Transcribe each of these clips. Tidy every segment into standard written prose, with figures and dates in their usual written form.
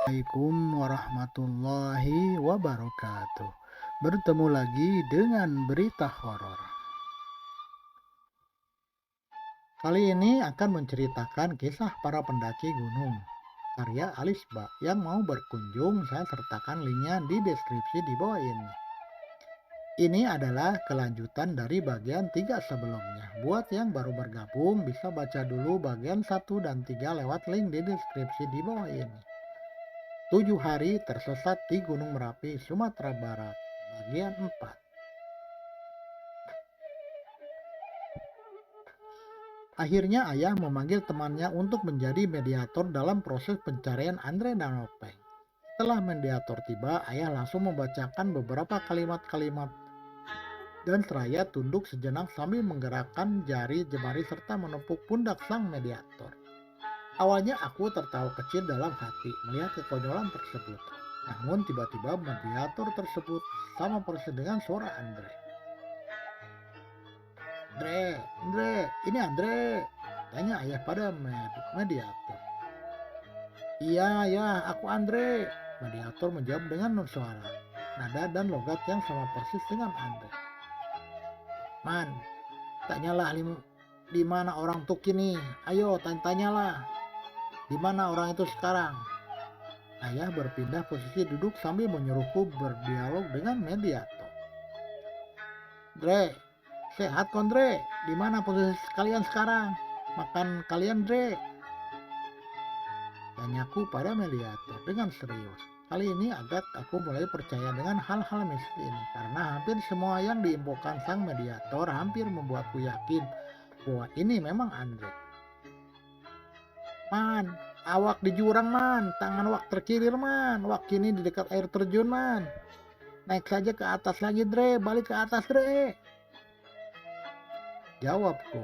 Assalamualaikum warahmatullahi wabarakatuh. Bertemu lagi dengan berita horor. Kali ini akan menceritakan kisah para pendaki gunung. Karya Alisba yang mau berkunjung, saya sertakan linknya di deskripsi di bawah ini. Ini adalah kelanjutan dari bagian 3 sebelumnya. Buat yang baru bergabung bisa baca dulu bagian 1 dan 3 lewat link di deskripsi di bawah ini. 7 hari tersesat di Gunung Merapi, Sumatera Barat, bagian 4. Akhirnya ayah memanggil temannya untuk menjadi mediator dalam proses pencarian Andre dan Openg. Setelah mediator tiba, ayah langsung membacakan beberapa kalimat-kalimat dan seraya tunduk sejenak sambil menggerakkan jari jemari serta menepuk pundak sang mediator. Awalnya aku tertawa kecil dalam hati melihat kekonyolan tersebut. Namun tiba-tiba mediator tersebut sama persis dengan suara Andre. Andre, ini Andre, tanya ayah pada mediator. Iya, ya, aku Andre, mediator menjawab dengan suara, nada dan logat yang sama persis dengan Andre. Man, tanyalah di mana orang Tuki nih, ayo tanyalah, di mana orang itu sekarang? Ayah berpindah posisi duduk sambil menyuruhku berdialog dengan mediator. Dre, sehat kon Dre? Di mana posisi kalian sekarang? Makan kalian Dre? Tanyaku pada mediator dengan serius. Kali ini agak aku mulai percaya dengan hal-hal mistis ini karena hampir semua yang diinfokan sang mediator hampir membuatku yakin bahwa ini memang Andre. Man, awak di jurang man, tangan wak terkilir man, wak kini di dekat air terjun man. Naik saja ke atas lagi Dre, balik ke atas Dre. Jawabku.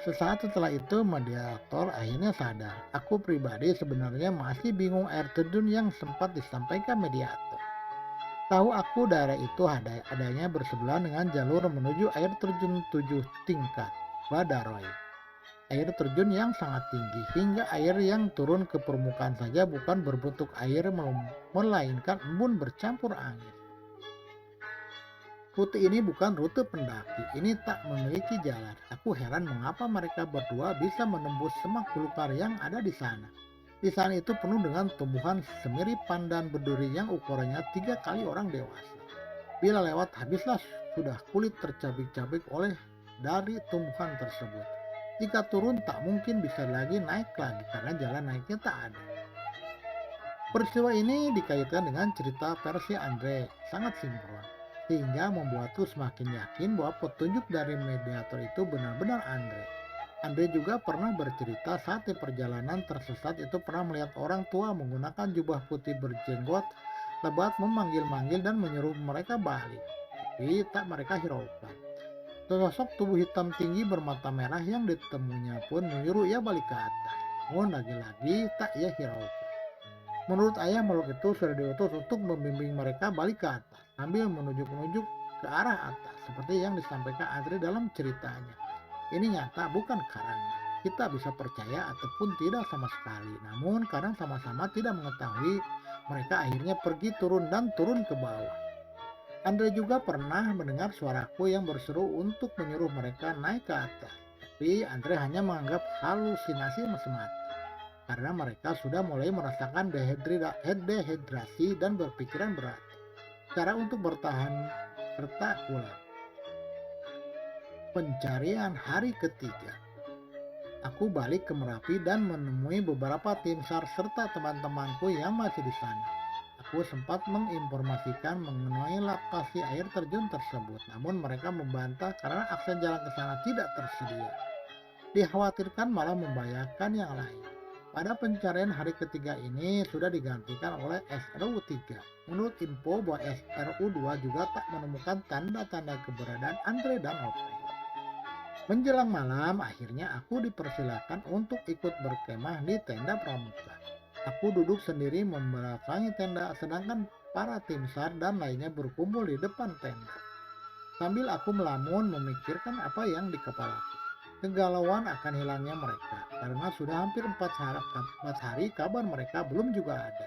Sesaat setelah itu mediator akhirnya sadar. Aku pribadi sebenarnya masih bingung air terjun yang sempat disampaikan mediator. Tahu aku daerah itu adanya bersebelahan dengan jalur menuju air terjun 7 tingkat, Badaroy. Air terjun yang sangat tinggi hingga air yang turun ke permukaan saja bukan berbentuk air melainkan embun bercampur angin. Rute ini bukan rute pendaki, ini tak memiliki jalan. Aku heran mengapa mereka berdua bisa menembus semak belukar yang ada di sana. Di sana itu penuh dengan tumbuhan semirip pandan berduri yang ukurannya 3 kali orang dewasa. Bila lewat habislah sudah kulit tercabik-cabik oleh dari tumbuhan tersebut. Jika turun tak mungkin bisa lagi naik lagi karena jalan naiknya tak ada. Peristiwa ini dikaitkan dengan cerita versi Andre, sangat sinkron, sehingga membuatku semakin yakin bahwa petunjuk dari mediator itu benar-benar Andre. Andre juga pernah bercerita saat di perjalanan tersesat itu pernah melihat orang tua menggunakan jubah putih berjenggot lebat memanggil-manggil dan menyuruh mereka balik. Tapi tak mereka hiraukan. Sosok tubuh hitam tinggi bermata merah yang ditemunya pun menyuruh ia balik ke atas. Namun lagi-lagi tak ia hiraukan. Menurut ayah makhluk itu sudah diutus untuk membimbing mereka balik ke atas sambil menunjuk-nunjuk ke arah atas seperti yang disampaikan Andre dalam ceritanya. Ini nyata bukan karangan. Kita bisa percaya ataupun tidak sama sekali. Namun karena sama-sama tidak mengetahui, mereka akhirnya pergi turun dan turun ke bawah. Andre juga pernah mendengar suaraku yang berseru untuk menyuruh mereka naik ke atas. Tapi Andre hanya menganggap halusinasi semata. Karena mereka sudah mulai merasakan dehidrasi dan berpikiran berat. Cara untuk bertahan serta pulang. Pencarian hari ketiga. Aku balik ke Merapi dan menemui beberapa tim SAR serta teman-temanku yang masih di sana. Aku sempat menginformasikan mengenai lokasi air terjun tersebut, namun mereka membantah karena akses jalan ke sana tidak tersedia. Dikhawatirkan malah membahayakan yang lain. Pada pencarian hari ketiga ini sudah digantikan oleh SRU-3. Menurut info bahwa SRU-2 juga tak menemukan tanda-tanda keberadaan Andre dan Openg. Menjelang malam, akhirnya aku dipersilakan untuk ikut berkemah di tenda pramuka. Aku duduk sendiri membelakangi tenda, sedangkan para tim SAR dan lainnya berkumpul di depan tenda. Sambil aku melamun memikirkan apa yang di kepalaku. Kegalauan akan hilangnya mereka, karena sudah hampir 4 hari kabar mereka belum juga ada.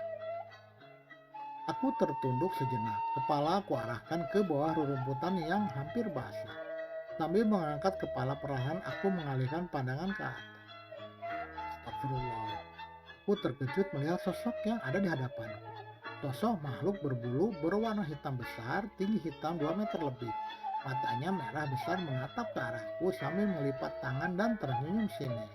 Aku tertunduk sejenak, kepala aku arahkan ke bawah rerumputan yang hampir basah. Sambil mengangkat kepala perlahan, aku mengalihkan pandangan ke atas. Astagfirullah. Aku terkejut melihat sosok yang ada di hadapanku. Sosok makhluk berbulu berwarna hitam besar, tinggi hitam 2 meter lebih. Matanya merah besar menatap ke arahku sambil melipat tangan dan tersenyum sinis.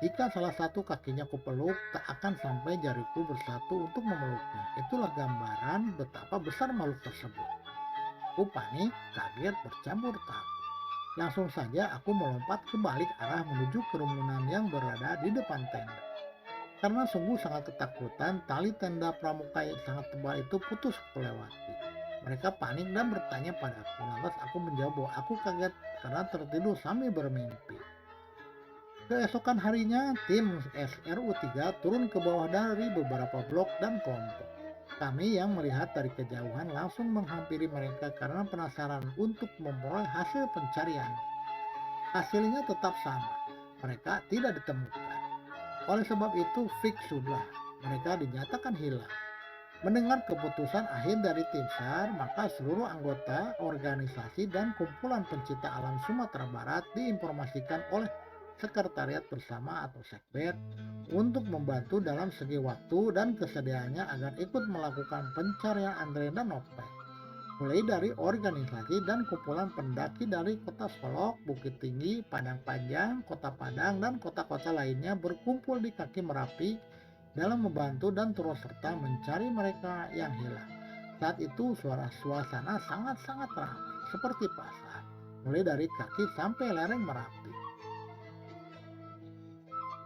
Jika salah satu kakinya kupeluk, tak akan sampai jariku bersatu untuk memeluknya. Itulah gambaran betapa besar makhluk tersebut. Aku panik, kaget, bercampur takut. Langsung saja aku melompat ke balik arah menuju kerumunan yang berada di depan tenda. Karena sungguh sangat ketakutan, tali tenda pramuka yang sangat tebal itu putus kelewati. Mereka panik dan bertanya padaku. Lantas aku menjawab bahwa aku kaget karena tertidur sambil bermimpi. Keesokan harinya, tim SRU3 turun ke bawah dari beberapa blok dan kelompok. Kami yang melihat dari kejauhan langsung menghampiri mereka karena penasaran untuk memperoleh hasil pencarian. Hasilnya tetap sama, mereka tidak ditemukan. Oleh sebab itu, fix sudah, mereka dinyatakan hilang. Mendengar keputusan akhir dari tim SAR, maka seluruh anggota organisasi dan kumpulan pencinta alam Sumatera Barat diinformasikan oleh Sekretariat Bersama atau Sekber untuk membantu dalam segi waktu dan kesediaannya agar ikut melakukan pencarian Andre dan Nopeng. Mulai dari organisasi dan kumpulan pendaki dari Kota Solok, Bukit Tinggi, Padang Panjang, Kota Padang, dan kota-kota lainnya berkumpul di kaki Merapi dalam membantu dan turut serta mencari mereka yang hilang. Saat itu suasana sangat-sangat ramai, seperti pasar, mulai dari kaki sampai lereng Merapi.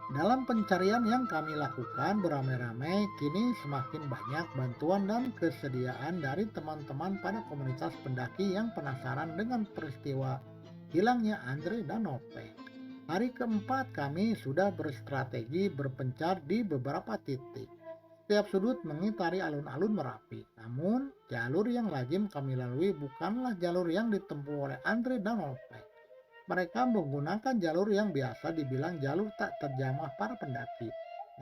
Dalam pencarian yang kami lakukan beramai-ramai, kini semakin banyak bantuan dan kesediaan dari teman-teman pada komunitas pendaki yang penasaran dengan peristiwa hilangnya Andre dan Nopeng. Hari keempat kami sudah berstrategi berpencar di beberapa titik. Setiap sudut mengitari alun-alun Merapi. Namun, jalur yang lazim kami lalui bukanlah jalur yang ditempuh oleh Andre dan Nopeng. Mereka menggunakan jalur yang biasa dibilang jalur tak terjamah para pendaki.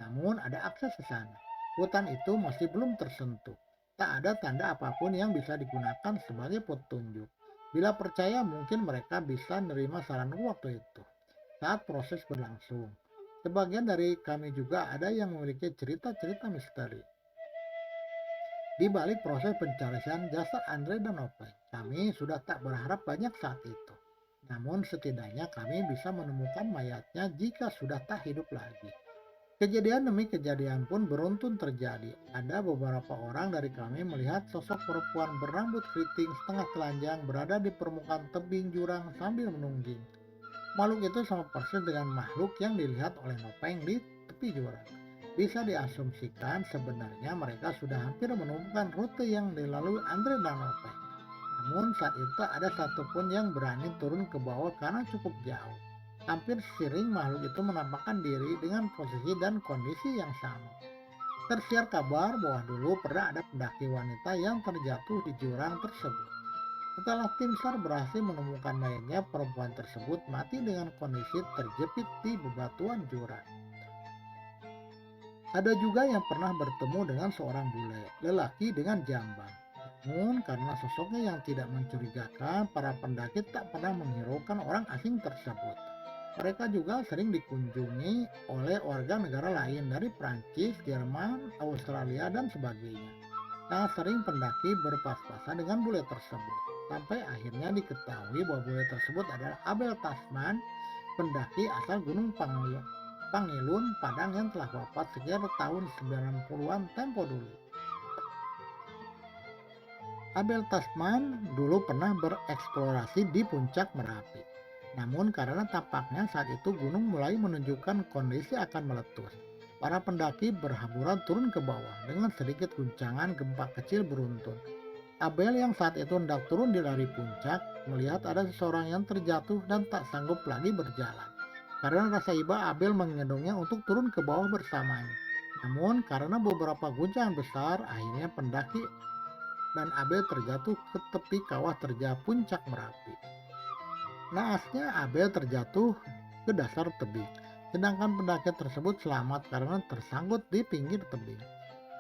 Namun ada akses ke sana. Hutan itu masih belum tersentuh. Tak ada tanda apapun yang bisa digunakan sebagai petunjuk. Bila percaya mungkin mereka bisa menerima saranku waktu itu. Saat proses berlangsung. Sebagian dari kami juga ada yang memiliki cerita-cerita misteri. Di balik proses pencarian jasad Andre dan Nopeng, kami sudah tak berharap banyak saat itu. Namun setidaknya kami bisa menemukan mayatnya jika sudah tak hidup lagi. Kejadian demi kejadian pun beruntun terjadi. Ada beberapa orang dari kami melihat sosok perempuan berambut keriting setengah telanjang berada di permukaan tebing jurang sambil menungging. Makhluk itu sama persis dengan makhluk yang dilihat oleh Nopeng di tepi jurang. Bisa diasumsikan sebenarnya mereka sudah hampir menemukan rute yang dilalui Andre dan Nopeng. Namun saat itu ada satupun yang berani turun ke bawah karena cukup jauh. Hampir sering makhluk itu menampakkan diri dengan posisi dan kondisi yang sama. Tersiar kabar bahwa dulu pernah ada pendaki wanita yang terjatuh di jurang tersebut. Setelah tim SAR berhasil menemukan mayatnya, perempuan tersebut mati dengan kondisi terjepit di bebatuan jurang. Ada juga yang pernah bertemu dengan seorang bule, lelaki dengan jambang. Namun karena sosoknya yang tidak mencurigakan, para pendaki tak pernah menghiraukan orang asing tersebut. Mereka juga sering dikunjungi oleh warga negara lain dari Prancis, Jerman, Australia, dan sebagainya. Sangat sering pendaki berpas-pasan dengan bule tersebut. Sampai akhirnya diketahui bahwa bule tersebut adalah Abel Tasman, pendaki asal Gunung Pangilun, Padang yang telah wafat sekitar tahun 90-an tempo dulu. Abel Tasman dulu pernah bereksplorasi di puncak Merapi. Namun karena tampaknya saat itu gunung mulai menunjukkan kondisi akan meletus. Para pendaki berhamburan turun ke bawah dengan sedikit guncangan gempa kecil beruntun. Abel yang saat itu hendak turun dari puncak melihat ada seseorang yang terjatuh dan tak sanggup lagi berjalan. Karena rasa iba, Abel menggendongnya untuk turun ke bawah bersamanya. Namun karena beberapa guncangan besar, akhirnya pendaki dan Abel terjatuh ke tepi kawah terjal puncak Merapi. Naasnya Abel terjatuh ke dasar tebing, sedangkan pendaki tersebut selamat karena tersangkut di pinggir tebing.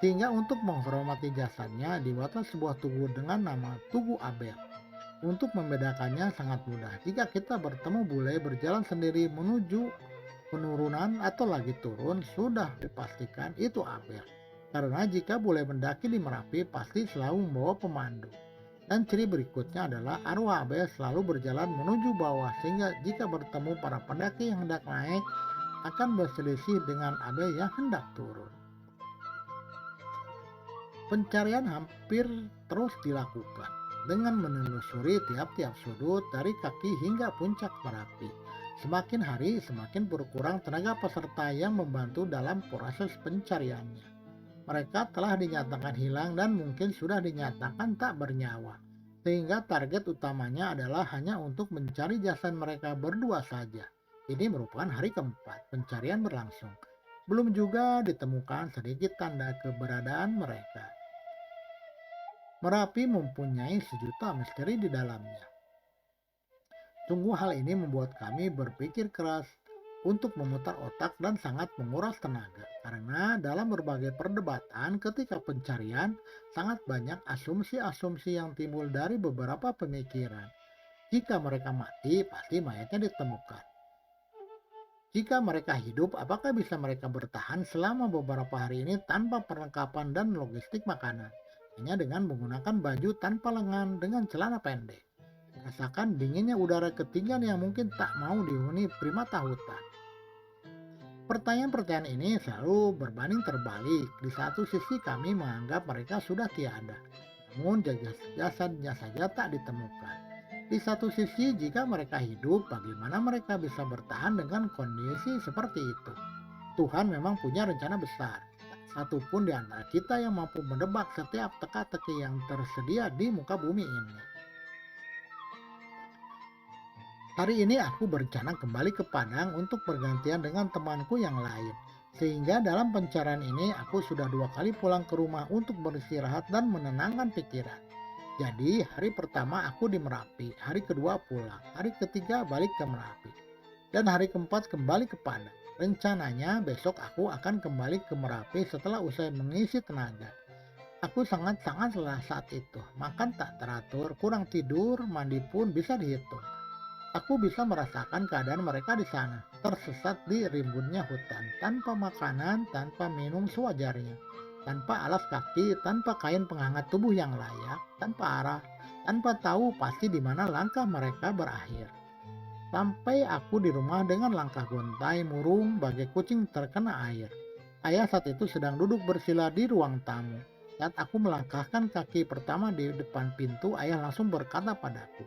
Sehingga untuk menghormati jasadnya dibuatlah sebuah tugu dengan nama Tugu Abel. Untuk membedakannya sangat mudah. Jika kita bertemu bule berjalan sendiri menuju penurunan atau lagi turun, sudah dipastikan itu Abel. Karena jika bule mendaki di Merapi pasti selalu membawa pemandu. Dan ciri berikutnya adalah arwah Abel selalu berjalan menuju bawah, sehingga jika bertemu para pendaki yang hendak naik akan berselisih dengan Abel yang hendak turun. Pencarian hampir terus dilakukan dengan menelusuri tiap-tiap sudut dari kaki hingga puncak Merapi. Semakin hari semakin berkurang tenaga peserta yang membantu dalam proses pencariannya. Mereka telah dinyatakan hilang dan mungkin sudah dinyatakan tak bernyawa. Sehingga target utamanya adalah hanya untuk mencari jasad mereka berdua saja. Ini merupakan hari keempat pencarian berlangsung. Belum juga ditemukan sedikit tanda keberadaan mereka. Merapi mempunyai sejuta misteri di dalamnya. Sungguh hal ini membuat kami berpikir keras untuk memutar otak dan sangat menguras tenaga. Karena dalam berbagai perdebatan ketika pencarian, sangat banyak asumsi-asumsi yang timbul dari beberapa pemikiran. Jika mereka mati, pasti mayatnya ditemukan. Jika mereka hidup, apakah bisa mereka bertahan selama beberapa hari ini tanpa perlengkapan dan logistik makanan? Hanya dengan menggunakan baju tanpa lengan dengan celana pendek. Rasakan dinginnya udara ketinggian yang mungkin tak mau dihuni primata hutan. Pertanyaan-pertanyaan ini selalu berbanding terbalik. Di satu sisi kami menganggap mereka sudah tiada, namun jasadnya saja tak ditemukan. Di satu sisi jika mereka hidup, bagaimana mereka bisa bertahan dengan kondisi seperti itu? Tuhan memang punya rencana besar. Tak satu pun di antara kita yang mampu menebak setiap teka-teki yang tersedia di muka bumi ini. Hari ini aku berencana kembali ke Padang untuk bergantian dengan temanku yang lain. Sehingga dalam pencarian ini aku sudah 2 kali pulang ke rumah untuk beristirahat dan menenangkan pikiran. Jadi hari pertama aku di Merapi, hari kedua pulang, hari ketiga balik ke Merapi, dan hari keempat kembali ke Padang. Rencananya besok aku akan kembali ke Merapi setelah usai mengisi tenaga. Aku sangat-sangat lelah saat itu, makan tak teratur, kurang tidur, mandi pun bisa dihitung. Aku bisa merasakan keadaan mereka di sana, tersesat di rimbunnya hutan, tanpa makanan, tanpa minum sewajarnya, tanpa alas kaki, tanpa kain penghangat tubuh yang layak, tanpa arah, tanpa tahu pasti di mana langkah mereka berakhir. Sampai aku di rumah dengan langkah gontai murung bagai kucing terkena air. Ayah saat itu sedang duduk bersila di ruang tamu. Saat aku melangkahkan kaki pertama di depan pintu, ayah langsung berkata padaku,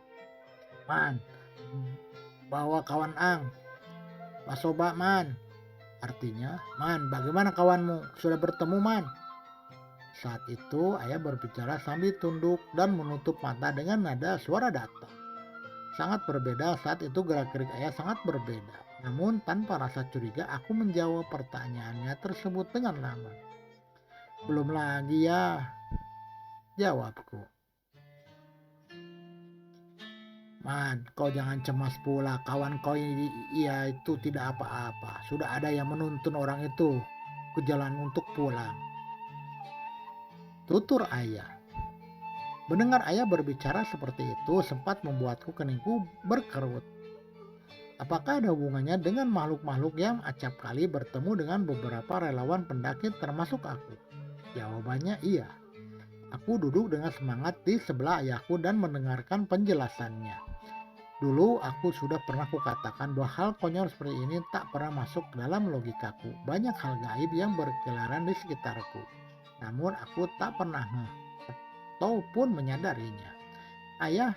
"Man, bawa kawan ang, Basoba man." Artinya, "Man, bagaimana kawanmu? Sudah bertemu man?" Saat itu ayah berbicara sambil tunduk dan menutup mata dengan nada suara datar. Sangat berbeda saat itu, gerak-gerik ayah sangat berbeda. Namun tanpa rasa curiga aku menjawab pertanyaannya tersebut dengan lama. "Belum lagi ya," jawabku. "Man, kau jangan cemas pula, kawan kau ini ia itu tidak apa-apa. Sudah ada yang menuntun orang itu ke jalan untuk pulang," tutur ayah. Mendengar ayah berbicara seperti itu sempat membuatku keningku berkerut. Apakah ada hubungannya dengan makhluk-makhluk yang acap kali bertemu dengan beberapa relawan pendaki termasuk aku? Jawabannya iya. Aku duduk dengan semangat di sebelah ayahku dan mendengarkan penjelasannya. Dulu aku sudah pernah kukatakan bahwa hal konyol seperti ini tak pernah masuk dalam logikaku. Banyak hal gaib yang berkeliaran di sekitarku. Namun aku tak pernah ataupun menyadarinya. Ayah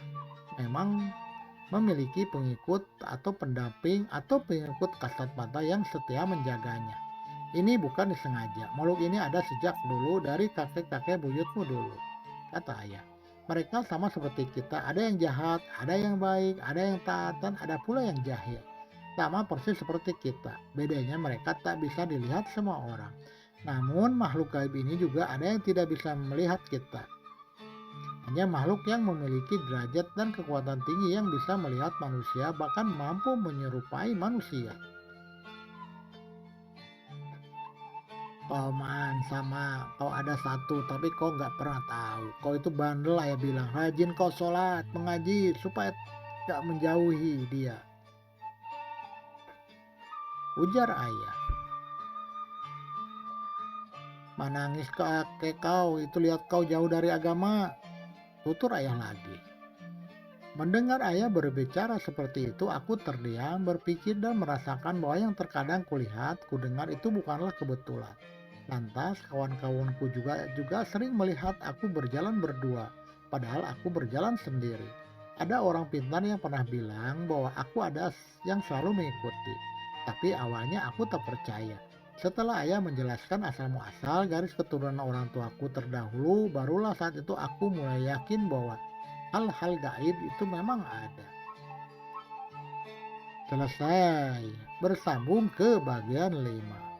memang memiliki pengikut atau pendamping atau pengikut kasat mata yang setia menjaganya. Ini bukan disengaja. Makhluk ini ada sejak dulu dari kakek-kakek buyutmu dulu, kata ayah. Mereka sama seperti kita, ada yang jahat, ada yang baik, ada yang taat, dan ada pula yang jahil. Sama persis seperti kita. Bedanya mereka tak bisa dilihat semua orang. Namun makhluk gaib ini juga ada yang tidak bisa melihat kita. Hanya makhluk yang memiliki derajat dan kekuatan tinggi yang bisa melihat manusia, bahkan mampu menyerupai manusia. Koman sama kau ada satu, tapi kau nggak pernah tahu. Kau itu bandel, ayah bilang. Rajin kau sholat, mengaji, supaya nggak menjauhi dia. Ujar ayah. Menangis ke kau, itu lihat kau jauh dari agama. Tutur ayah lagi. Mendengar ayah berbicara seperti itu, aku terdiam, berpikir dan merasakan bahwa yang terkadang kulihat, kudengar itu bukanlah kebetulan. Lantas kawan-kawanku juga sering melihat aku berjalan berdua, padahal aku berjalan sendiri. Ada orang pintar yang pernah bilang bahwa aku ada yang selalu mengikuti, tapi awalnya aku tak percaya. Setelah ayah menjelaskan asal muasal garis keturunan orang tuaku terdahulu, barulah saat itu aku mulai yakin bahwa hal-hal gaib itu memang ada. Selesai, bersambung ke bagian 5.